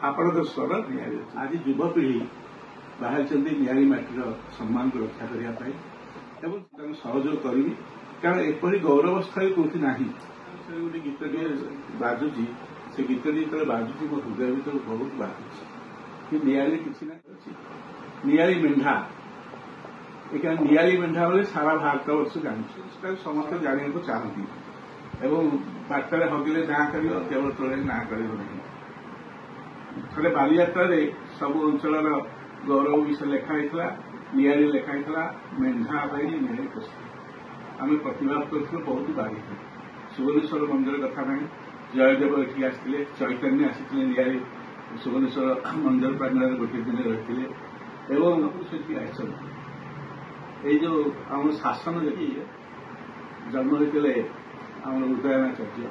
ଆପଣଙ୍କ ସ୍ୱର ନିଆଳି ଅଛି। ଆଜି ଯୁବପିଢ଼ି ବାହାରିଛନ୍ତି ନିଆଳି ମାଟିର ସମ୍ମାନକୁ ରକ୍ଷା କରିବା ପାଇଁ ଏବଂ ତାଙ୍କୁ ସହଯୋଗ କରିବି, କାରଣ ଏପରି ଗୌରବସ୍ଥଳୀ କୋଉଠି ନାହିଁ। ଗୋଟେ ଗୀତଟିଏ ବାଜୁଛି, ସେ ଗୀତଟି ଯେତେବେଳେ ବାଜୁଛି ମୋ ହୃଦୟ ଭିତରୁ ବହୁତ ବାଜୁଛି କି ନିଆଳି କିଛି ନାହିଁ ଅଛି। ନିଆଳି ମେଣ୍ଢା, ଏଇଟା ନିଆଳି ମେଣ୍ଢା ବୋଲି ସାରା ଭାରତବର୍ଷ ଜାଣିଛୁ, ସେଟା ସମସ୍ତେ ଜାଣିବାକୁ ଚାହାନ୍ତି ଏବଂ ବାଟରେ ହଗିଲେ ନାଁ କରିବ, କେବଳ ତଳେ ନାଁ କରିବ ନାହିଁ। ଥରେ ବାଲିଯାତ୍ରାରେ ସବୁ ଅଞ୍ଚଳର ଗୌରବ ବିଷୟ ଲେଖା ହେଇଥିଲା, ନିଆଳି ଲେଖା ହେଇଥିଲା, ମେଣ୍ଢା ବାହିନୀ ନିଆଳି ପ୍ରସ୍ତୁତ। ଆମେ ପ୍ରତିବାଦ କରିଥିଲୁ, ବହୁତ ବାଢ଼ିଥିଲୁ। ସୁବର୍ଣ୍ଣେଶ୍ୱର ମନ୍ଦିର କଥା ନାହିଁ, ଜୟଦେବ ଏଠିକି ଆସିଥିଲେ, ଚୈତନ୍ୟ ଆସିଥିଲେ ନିଆଳି ସୁବର୍ଣ୍ଣେଶ୍ୱର ମନ୍ଦିର ପ୍ରାଙ୍ଗଣରେ ଗୋଟିଏ ଦିନ ରହିଥିଲେ ଏବଂ ସେଠି ଆସିଛନ୍ତି। ଏଇ ଯୋଉ ଆମର ଶାସନ ଯଦି ଜନ୍ମ ହୋଇଥିଲେ ଆମର ଉଦୟନାଚାର୍ଯ୍ୟ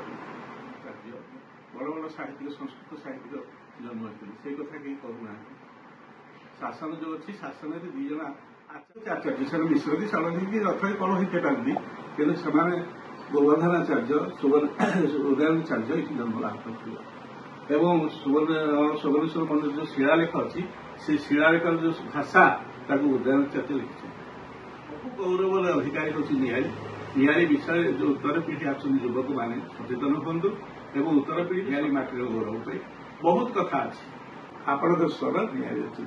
ବଡ଼ ବଡ଼ ସାହିତ୍ୟିକ, ସଂସ୍କୃତ ସାହିତ୍ୟିକ ଜନ୍ମ ହୋଇଥିଲେ, ସେଇ କଥା କେହି କହୁନାହାନ୍ତି। ଶାସନ ଯୋଉ ଅଛି, ଶାସନରେ ଦି ଜଣ ଆଚାର୍ଯ୍ୟ ସେମାନେ ମିଶ୍ରନ୍ତି, ସେମାନେ ରଥରେ କଣ ହେଇତେ ପାରନ୍ତି, କିନ୍ତୁ ସେମାନେ ଗୋବର୍ଦ୍ଧନାଚାର୍ଯ୍ୟ ଉଦୟନାଚାର୍ଯ୍ୟ ଏଠି ଜନ୍ମ ଲାଭ କରିଥିଲେ ଏବଂ ସୁବର୍ଣ୍ଣେଶ୍ୱର ମନ୍ଦିର ଯୋଉ ଶିଳାଲେଖ ଅଛି, ସେ ଶିଳାଲେଖର ଯୋଉ ଭାଷା ତାକୁ ଉଦୟନାଚାର୍ଯ୍ୟ ଲେଖିଛନ୍ତି। ବହୁ ଗୌରବର ଅଧିକାରୀ ହେଉଛି ନିଆଳି। ନିଆଳି ବିଷୟରେ ଯୋଉ ଉତ୍ତର ପିଢ଼ି ଆସୁଛନ୍ତି ଯୁବକମାନେ ସଚେତନ ହୁଅନ୍ତୁ ଏବଂ ଉତ୍ତର ପିଢ଼ି ନିଆଳି ମାଟିର ଗୌରବ ପାଇଁ ବହୁତ କଥା ଅଛି। ଆପଣଙ୍କ ସ୍ୱର ନିଆଳି ଅଛି।